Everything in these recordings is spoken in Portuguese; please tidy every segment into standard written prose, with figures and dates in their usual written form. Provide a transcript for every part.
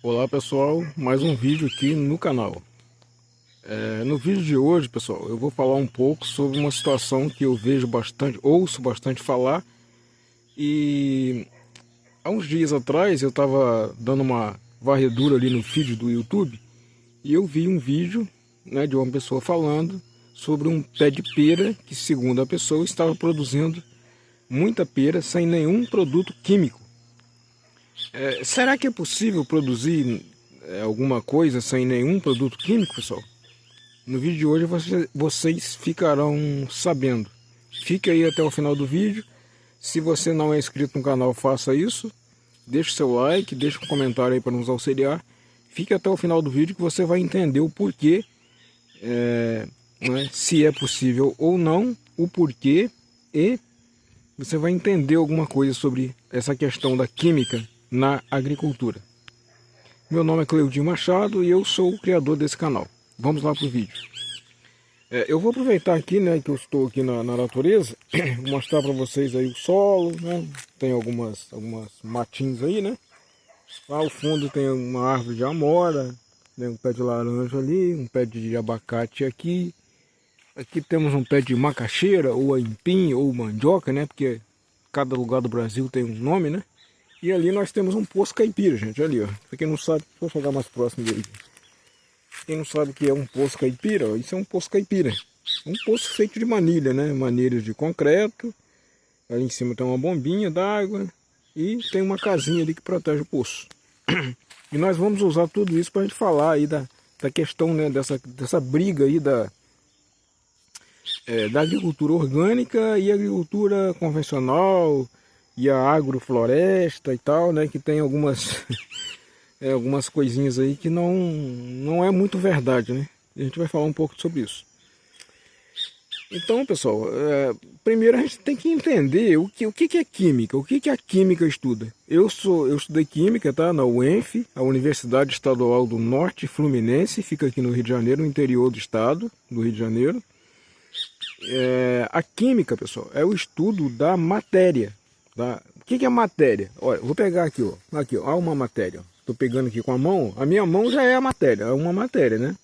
Olá pessoal, mais um vídeo aqui no canal. No vídeo de hoje, pessoal, eu vou falar um pouco sobre uma situação que eu vejo bastante, ouço bastante falar. E há uns dias atrás eu estava dando uma varredura ali no feed do YouTube e eu vi um vídeo, né, de uma pessoa falando sobre um pé de pera que, segundo a pessoa, estava produzindo muita pera sem nenhum produto químico. Será que é possível produzir alguma coisa sem nenhum produto químico, pessoal? No vídeo de hoje vocês ficarão sabendo. Fique aí até o final do vídeo. Se você não é inscrito no canal, faça isso. Deixe seu like, deixe um comentário aí para nos auxiliar. Fique até o final do vídeo que você vai entender o porquê, né, se é possível ou não, o porquê, e você vai entender alguma coisa sobre essa questão da química na agricultura. Meu nome é Cleudinho Machado e eu sou o criador desse canal. Vamos lá para o vídeo. Eu vou aproveitar aqui, né, que eu estou aqui na natureza, vou mostrar para vocês aí o solo, né? Tem algumas matinhos aí, né? Lá ao fundo tem uma árvore de amora, tem um pé de laranja ali, um pé de abacate aqui. Aqui temos um pé de macaxeira, ou aipim, ou mandioca, né? Porque cada lugar do Brasil tem um nome, né? E ali nós temos um poço caipira, gente, ali, ó. Pra quem não sabe, vou chegar mais próximo dele. Quem não sabe o que é um poço caipira, ó, isso é um poço caipira. Um poço feito de manilha, né? Manilhas de concreto. Ali em cima tem uma bombinha d'água. E tem uma casinha ali que protege o poço. E nós vamos usar tudo isso para a gente falar aí da questão, né, dessa briga aí da agricultura orgânica e agricultura convencional e a agrofloresta e tal, né, que tem algumas algumas coisinhas aí que não é muito verdade, né? A gente vai falar um pouco sobre isso. Então, pessoal, primeiro a gente tem que entender o que é química, o que a química estuda. Eu estudei química, tá, na UENF, a Universidade Estadual do Norte Fluminense, fica aqui no Rio de Janeiro, no interior do estado do Rio de Janeiro. A química, pessoal, é o estudo da matéria. Tá? O que é matéria? Olha, vou pegar aqui, ó. Aqui, ó, uma matéria. Estou pegando aqui com a mão. A minha mão já é a matéria, é uma matéria, né?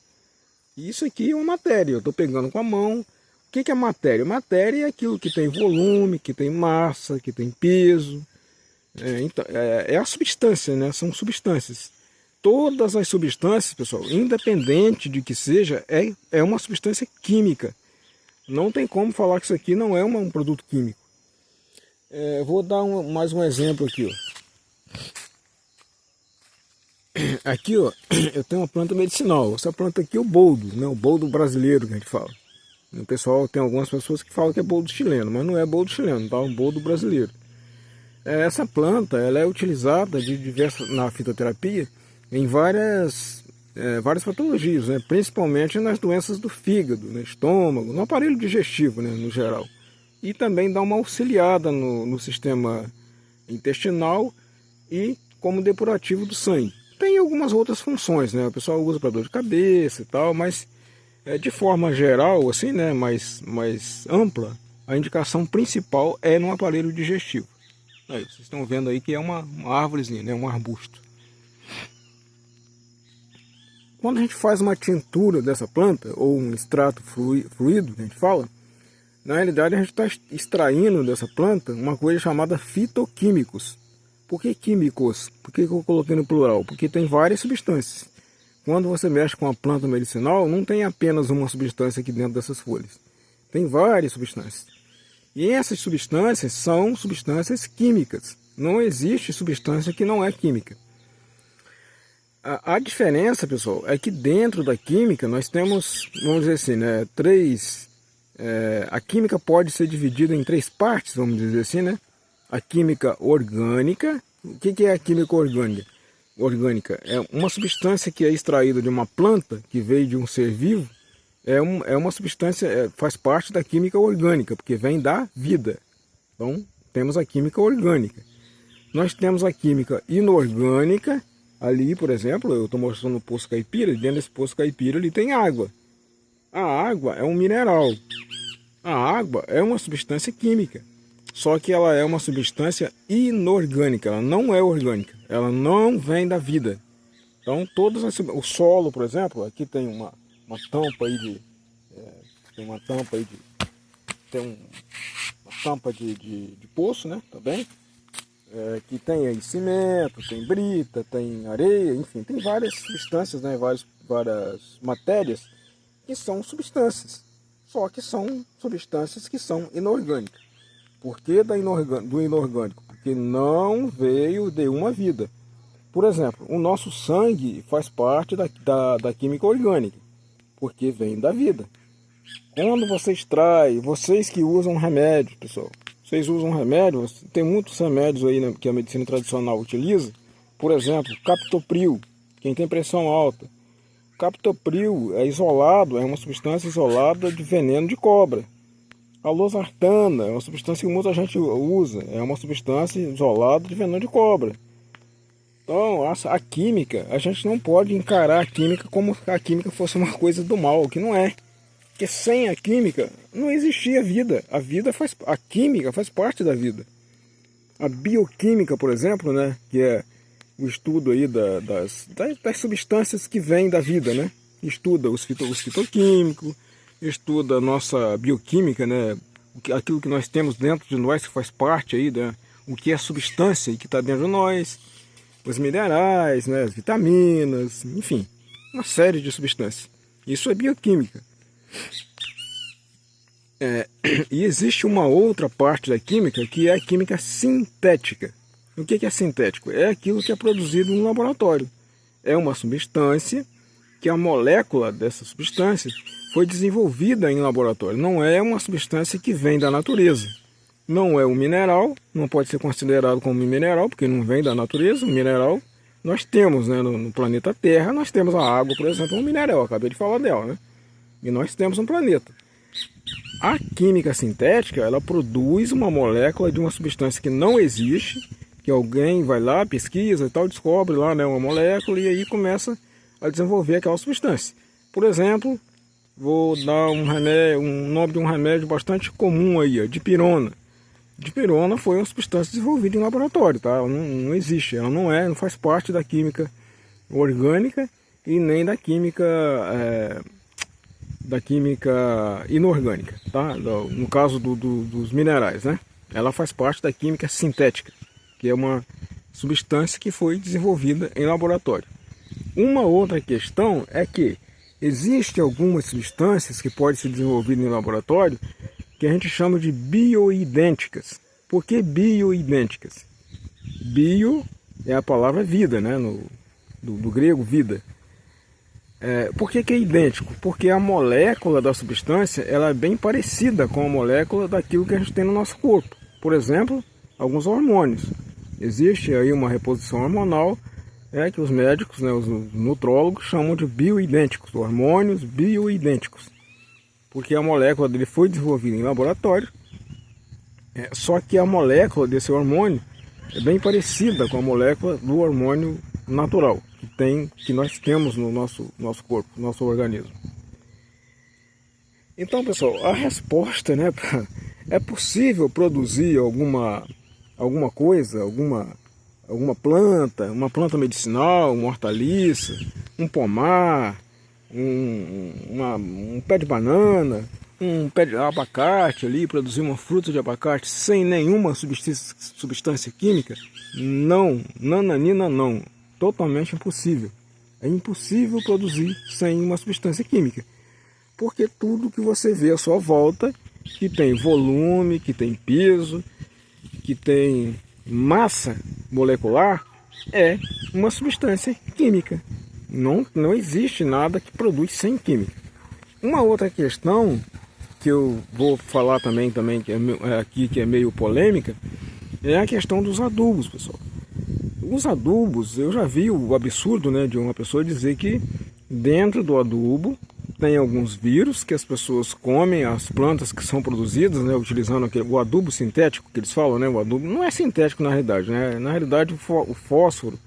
Isso aqui é uma matéria. Eu estou pegando com a mão. O que é matéria? Matéria é aquilo que tem volume, que tem massa, que tem peso. Então, é a substância, né? São substâncias. Todas as substâncias, pessoal, independente de que seja, é uma substância química. Não tem como falar que isso aqui não é um produto químico. Vou dar mais um exemplo aqui, ó. Aqui, ó, eu tenho uma planta medicinal. Essa planta aqui é o boldo, né? O boldo brasileiro que a gente fala. O pessoal, tem algumas pessoas que falam que é boldo chileno, mas não é boldo chileno, tá? É um boldo brasileiro. Essa planta, ela é utilizada na fitoterapia em várias patologias, né? Principalmente nas doenças do fígado, no estômago, no aparelho digestivo, né, no geral. E também dá uma auxiliada no sistema intestinal e como depurativo do sangue. Tem algumas outras funções, né? O pessoal usa para dor de cabeça e tal, mas de forma geral, assim, né, mais ampla, a indicação principal é no aparelho digestivo. Aí, vocês estão vendo aí que é uma árvorezinha, né, um arbusto. Quando a gente faz uma tintura dessa planta, ou um extrato fluido, que a gente fala, na realidade a gente está extraindo dessa planta uma coisa chamada fitoquímicos. Por que químicos? Por que eu coloquei no plural? Porque tem várias substâncias. Quando você mexe com a planta medicinal, não tem apenas uma substância aqui dentro dessas folhas. Tem várias substâncias. E essas substâncias são substâncias químicas. Não existe substância que não é química. A diferença, pessoal, é que dentro da química nós temos, vamos dizer assim, né, a química pode ser dividida em três partes, vamos dizer assim, né? A química orgânica. O que é a química orgânica? É uma substância que é extraída de uma planta que veio de um ser vivo. É uma substância, faz parte da química orgânica, porque vem da vida. Então, temos a química orgânica. Nós temos a química inorgânica. Ali, por exemplo, eu estou mostrando o poço caipira. Dentro desse poço caipira ali tem água. A água é um mineral. A água é uma substância química. Só que ela é uma substância inorgânica, ela não é orgânica, ela não vem da vida. Então, o solo, por exemplo, aqui tem uma tampa aí tem uma tampa aí uma tampa de poço, né? Também. Que tem aí cimento, tem brita, tem areia, enfim, tem várias substâncias, né? Várias matérias que são substâncias. Só que são substâncias que são inorgânicas. Por que do inorgânico? Porque não veio de uma vida. Por exemplo, o nosso sangue faz parte da química orgânica, porque vem da vida. Quando você extrai, vocês que usam remédio, pessoal, vocês usam remédio, tem muitos remédios aí, né, que a medicina tradicional utiliza. Por exemplo, captopril, quem tem pressão alta. Captopril é isolado, é uma substância isolada de veneno de cobra. A losartana é uma substância que muita gente usa, é uma substância isolada de veneno de cobra. Então, a química, a gente não pode encarar a química como se a química fosse uma coisa do mal, que não é. Porque sem a química não existia vida. A química faz parte da vida. A bioquímica, por exemplo, né, que é o estudo aí das substâncias que vêm da vida, né? Estuda os fitoquímicos, estuda a nossa bioquímica, né? Aquilo que nós temos dentro de nós, que faz parte aí, né? O que é substância que está dentro de nós, os minerais, né? As vitaminas, enfim, uma série de substâncias. Isso é bioquímica. E existe uma outra parte da química que é a química sintética. O que é sintético? É aquilo que é produzido no laboratório. É uma substância que a molécula dessa substância foi desenvolvida em laboratório. Não é uma substância que vem da natureza. Não é um mineral, não pode ser considerado como mineral, porque não vem da natureza. O mineral nós temos, né, no planeta Terra, nós temos a água, por exemplo, um mineral, eu acabei de falar dela, né? E nós temos um planeta. A química sintética, ela produz uma molécula de uma substância que não existe, que alguém vai lá, pesquisa e tal, descobre lá, né, uma molécula e aí começa a desenvolver aquela substância. Por exemplo, vou dar um nome de um remédio bastante comum aí, a dipirona. Dipirona foi uma substância desenvolvida em laboratório, tá? Ela não existe, ela não faz parte da química orgânica e nem da química inorgânica, tá? No caso dos minerais, né? Ela faz parte da química sintética, que é uma substância que foi desenvolvida em laboratório. Uma outra questão é que existem algumas substâncias que podem ser desenvolvidas em laboratório que a gente chama de bioidênticas. Por que bioidênticas? Bio é a palavra vida, né? Do grego vida. Por que é idêntico? Porque a molécula da substância ela é bem parecida com a molécula daquilo que a gente tem no nosso corpo. Por exemplo, alguns hormônios. Existe aí uma reposição hormonal que os médicos, né, os nutrólogos chamam de bioidênticos, hormônios bioidênticos. Porque a molécula dele foi desenvolvida em laboratório, só que a molécula desse hormônio é bem parecida com a molécula do hormônio natural que nós temos no nosso corpo, no nosso organismo. Então, pessoal, a resposta, né, é possível produzir alguma coisa, alguma planta, uma planta medicinal, uma hortaliça, um pomar, um pé de banana, um pé de abacate ali, produzir uma fruta de abacate sem nenhuma substância química? Não, nananina não. Totalmente impossível. É impossível produzir sem uma substância química. Porque tudo que você vê à sua volta, que tem volume, que tem peso, que tem massa molecular, é uma substância química. Não existe nada que produz sem química. Uma outra questão que eu vou falar também que é meio polêmica, é a questão dos adubos, pessoal. Os adubos, eu já vi o absurdo, né, de uma pessoa dizer que dentro do adubo tem alguns vírus que as pessoas comem as plantas que são produzidas, né, utilizando o adubo sintético que eles falam, né, o adubo não é sintético na realidade, né, na realidade o fósforo,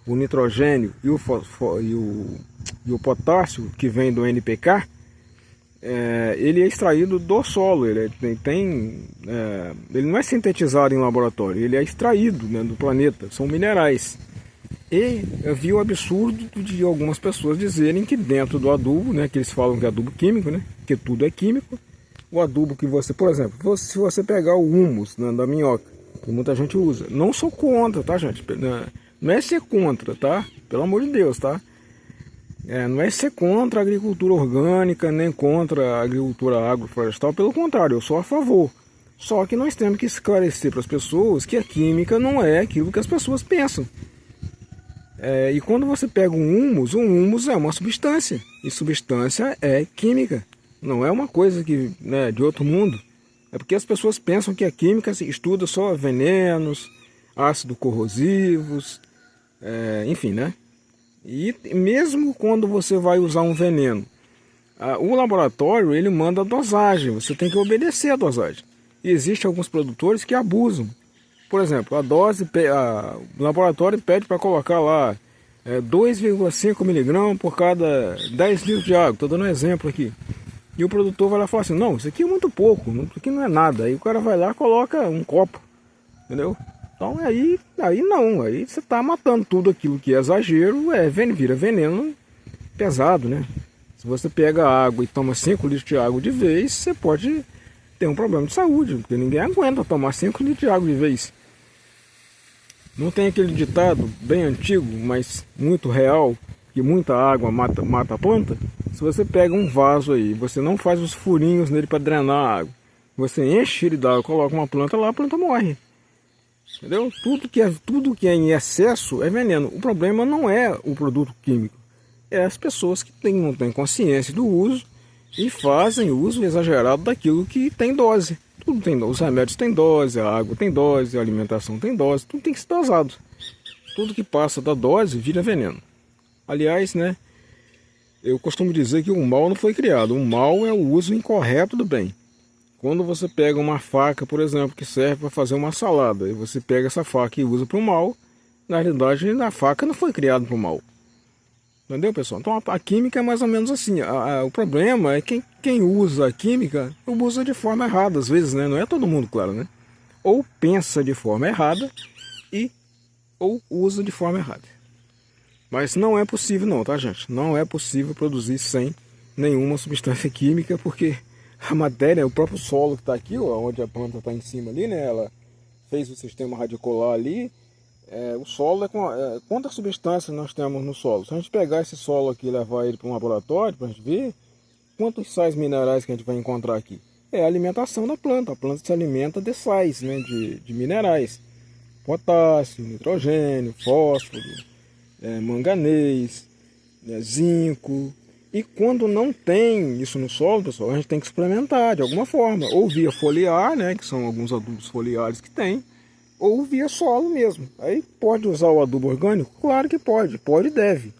o nitrogênio e o potássio que vem do NPK, ele é extraído do solo, ele não é sintetizado em laboratório, ele é extraído, né, do planeta, são minerais. E eu vi o absurdo de algumas pessoas dizerem que dentro do adubo, né, que eles falam que é adubo químico, né, que tudo é químico, o adubo que você, por exemplo, se você pegar o humus, né, da minhoca, que muita gente usa, não sou contra, tá, gente? Não é ser contra, tá? Pelo amor de Deus, tá? Não é ser contra a agricultura orgânica, nem contra a agricultura agroflorestal, pelo contrário, eu sou a favor. Só que nós temos que esclarecer para as pessoas que a química não é aquilo que as pessoas pensam. E quando você pega o humus é uma substância, e substância é química, não é uma coisa que, né, de outro mundo. É porque as pessoas pensam que a química estuda só venenos, ácidos corrosivos, enfim, né? E mesmo quando você vai usar um veneno, o laboratório ele manda a dosagem, você tem que obedecer a dosagem. E existem alguns produtores que abusam. Por exemplo, o laboratório pede para colocar lá 2,5 miligramas por cada 10 litros de água. Estou dando um exemplo aqui. E o produtor vai lá e fala assim, não, isso aqui é muito pouco, isso aqui não é nada. Aí o cara vai lá e coloca um copo, entendeu? Então aí não, aí você está matando tudo aquilo que é exagero, vira veneno pesado, né? Se você pega água e toma 5 litros de água de vez, você pode ter um problema de saúde, porque ninguém aguenta tomar 5 litros de água de vez. Não tem aquele ditado bem antigo, mas muito real, que muita água mata a planta? Se você pega um vaso aí, você não faz os furinhos nele para drenar a água, você enche ele d'água, coloca uma planta lá, a planta morre. Entendeu? Tudo que é em excesso é veneno. O problema não é o produto químico, é as pessoas que não têm consciência do uso e fazem uso exagerado daquilo que tem dose. Tudo tem dose. Os remédios têm dose, a água tem dose, a alimentação tem dose, tudo tem que ser dosado. Tudo que passa da dose vira veneno. Aliás, né, eu costumo dizer que o mal não foi criado, o mal é o uso incorreto do bem. Quando você pega uma faca, por exemplo, que serve para fazer uma salada, e você pega essa faca e usa para o mal, na realidade a faca não foi criada para o mal. Entendeu, pessoal? Então a química é mais ou menos assim. O problema é que quem usa a química usa de forma errada, às vezes, né? Não é todo mundo, claro, né? Ou pensa de forma errada ou usa de forma errada. Mas não é possível não, tá, gente? Não é possível produzir sem nenhuma substância química, porque a matéria, o próprio solo que está aqui, ó, onde a planta está em cima ali, né? Ela fez o sistema radicular ali. O solo quantas substâncias nós temos no solo? Se a gente pegar esse solo aqui e levar ele para um laboratório para a gente ver quantos sais minerais que a gente vai encontrar aqui. É a alimentação da planta. A planta se alimenta de sais, né, de minerais. Potássio, nitrogênio, fósforo, manganês, zinco. E quando não tem isso no solo, pessoal, a gente tem que suplementar de alguma forma. Ou via foliar, né, que são alguns adubos foliares que tem, ou via solo mesmo. Aí pode usar o adubo orgânico? Claro que pode e deve,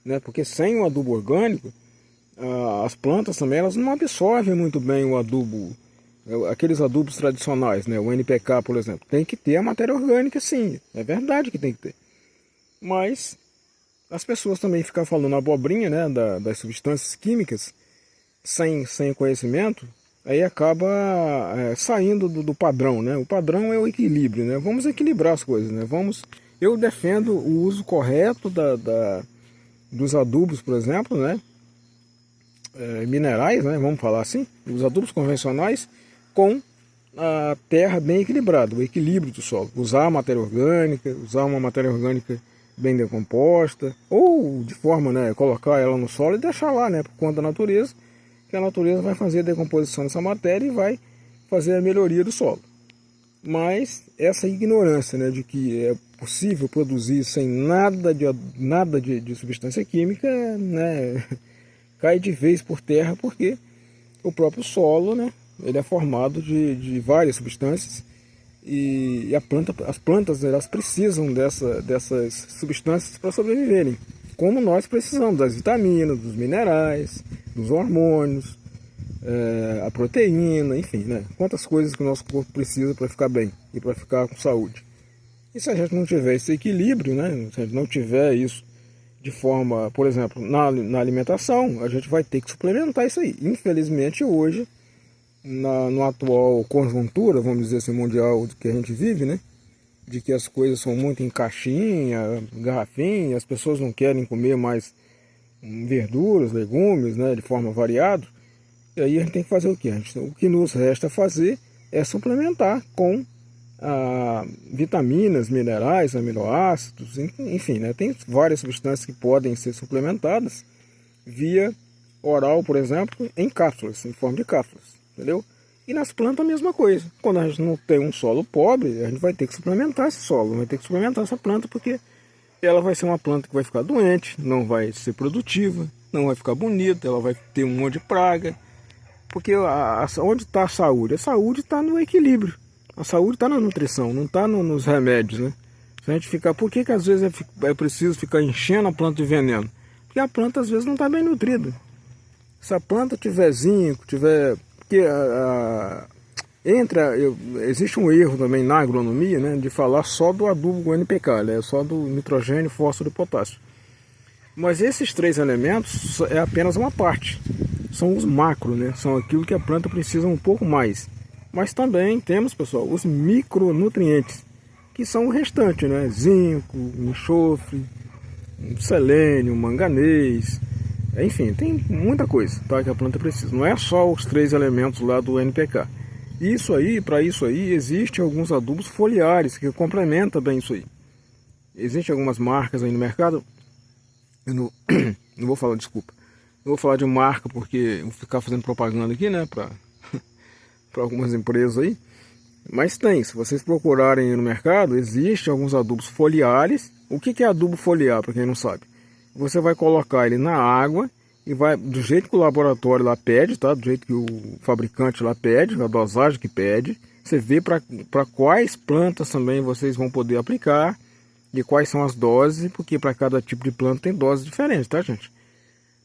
né? Porque sem o adubo orgânico, as plantas também elas não absorvem muito bem o adubo, aqueles adubos tradicionais, né? O NPK, por exemplo. Tem que ter a matéria orgânica, sim, é verdade que tem que ter. Mas as pessoas também ficam falando abobrinha, né, das substâncias químicas, sem conhecimento, aí acaba saindo do padrão, né? O padrão é o equilíbrio, né? Vamos equilibrar as coisas, né? Eu defendo o uso correto dos adubos, por exemplo, né? Minerais, né? Vamos falar assim, os adubos convencionais com a terra bem equilibrada, o equilíbrio do solo. Usar a matéria orgânica, usar uma matéria orgânica bem decomposta, ou de forma, né, colocar ela no solo e deixar lá, né, por conta da natureza, que a natureza vai fazer a decomposição dessa matéria e vai fazer a melhoria do solo. Mas essa ignorância, né, de que é possível produzir sem nada de substância química, né, cai de vez por terra, porque o próprio solo, né, ele é formado de várias substâncias e as plantas elas precisam dessas substâncias para sobreviverem, como nós precisamos das vitaminas, dos minerais, dos hormônios, a proteína, enfim, né? Quantas coisas que o nosso corpo precisa para ficar bem e para ficar com saúde. E se a gente não tiver esse equilíbrio, né? Se a gente não tiver isso de forma, por exemplo, na alimentação, a gente vai ter que suplementar isso aí. Infelizmente hoje, no atual conjuntura, vamos dizer assim, mundial que a gente vive, né? de que as coisas são muito em caixinha, garrafinha, as pessoas não querem comer mais verduras, legumes, né, de forma variada. E aí a gente tem que fazer o quê? O que nos resta fazer é suplementar com vitaminas, minerais, aminoácidos, enfim, né, tem várias substâncias que podem ser suplementadas via oral, por exemplo, em cápsulas, em forma de cápsulas, entendeu? E nas plantas a mesma coisa. Quando a gente não tem um solo pobre, a gente vai ter que suplementar esse solo, vai ter que suplementar essa planta, porque ela vai ser uma planta que vai ficar doente, não vai ser produtiva, não vai ficar bonita, ela vai ter um monte de praga. Porque onde está a saúde? A saúde está no equilíbrio. A saúde está na nutrição, não está nos remédios, né? Se a gente ficar, por que às vezes é preciso ficar enchendo a planta de veneno? Porque a planta às vezes não está bem nutrida. Se a planta tiver zinco, tiver... Porque existe um erro também na agronomia, né, de falar só do adubo NPK, né, só do nitrogênio, fósforo e potássio. Mas esses 3 elementos é apenas uma parte. São os macro, né, são aquilo que a planta precisa um pouco mais. Mas também temos, pessoal, os micronutrientes, que são o restante, né, zinco, enxofre, selênio, manganês... Enfim, tem muita coisa, tá, que a planta precisa. Não é só os 3 elementos lá do NPK. Isso aí, para isso aí, existem alguns adubos foliares que complementam bem isso aí. Existem algumas marcas aí no mercado. Eu não vou falar, desculpa. Não vou falar de marca porque eu vou ficar fazendo propaganda aqui, né, para algumas empresas aí. Mas tem, se vocês procurarem no mercado, existem alguns adubos foliares. O que é adubo foliar, para quem não sabe? Você vai colocar ele na água e vai, do jeito que o laboratório lá pede, tá? Do jeito que o fabricante lá pede, a dosagem que pede. Você vê para quais plantas também vocês vão poder aplicar e quais são as doses, porque para cada tipo de planta tem doses diferentes, tá, gente?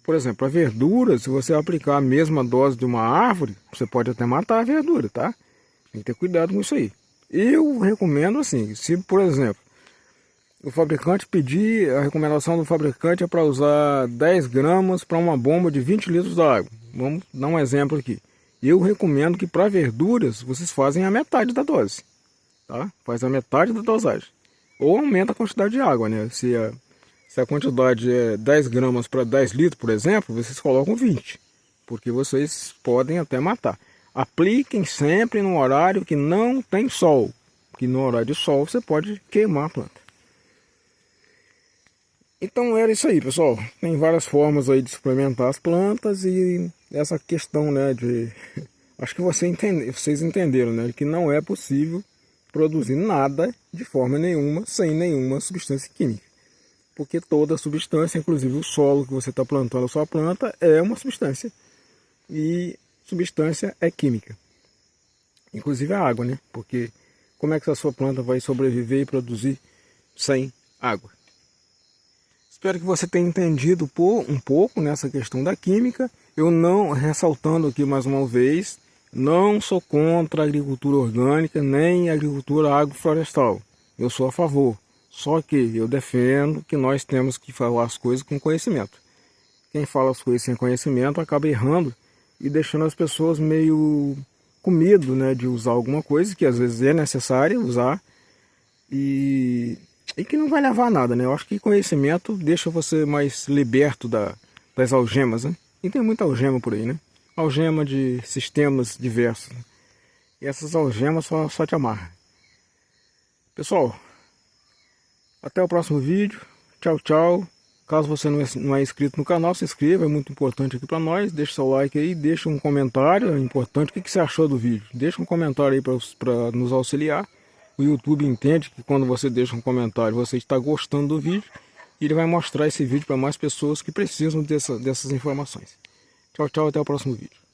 Por exemplo, para verdura, se você aplicar a mesma dose de uma árvore, você pode até matar a verdura, tá? Tem que ter cuidado com isso aí. Eu recomendo assim, se por exemplo, o fabricante pedir, a recomendação do fabricante é para usar 10 gramas para uma bomba de 20 litros d'água. Vamos dar um exemplo aqui. Eu recomendo que para verduras vocês fazem a metade da dose, tá? Faz a metade da dosagem. Ou aumenta a quantidade de água, né? Se a quantidade é 10 gramas para 10 litros, por exemplo, vocês colocam 20, porque vocês podem até matar. Apliquem sempre no horário que não tem sol, porque no horário de sol você pode queimar a planta. Então era isso aí, pessoal. Tem várias formas aí de suplementar as plantas e essa questão, né, de... Acho que vocês entenderam, né, que não é possível produzir nada de forma nenhuma sem nenhuma substância química. Porque toda substância, inclusive o solo que você está plantando a sua planta, é uma substância. E substância é química. Inclusive a água, né? Porque como é que a sua planta vai sobreviver e produzir sem água? Espero que você tenha entendido um pouco nessa questão da química. Eu não, ressaltando aqui mais uma vez, não sou contra a agricultura orgânica nem a agricultura agroflorestal. Eu sou a favor. Só que eu defendo que nós temos que falar as coisas com conhecimento. Quem fala as coisas sem conhecimento acaba errando e deixando as pessoas meio com medo, né, de usar alguma coisa que às vezes é necessária usar e que não vai levar a nada, né? Eu acho que conhecimento deixa você mais liberto das algemas, né? E tem muita algema por aí, né? Algema de sistemas diversos, né? E essas algemas só te amarram. Pessoal, até o próximo vídeo. Tchau, tchau. Caso você não é inscrito no canal, se inscreva, é muito importante aqui para nós. Deixa seu like aí, deixa um comentário, é importante. O que você achou do vídeo? Deixa um comentário aí para nos auxiliar. O YouTube entende que quando você deixa um comentário, você está gostando do vídeo. E ele vai mostrar esse vídeo para mais pessoas que precisam dessas informações. Tchau, tchau, até o próximo vídeo.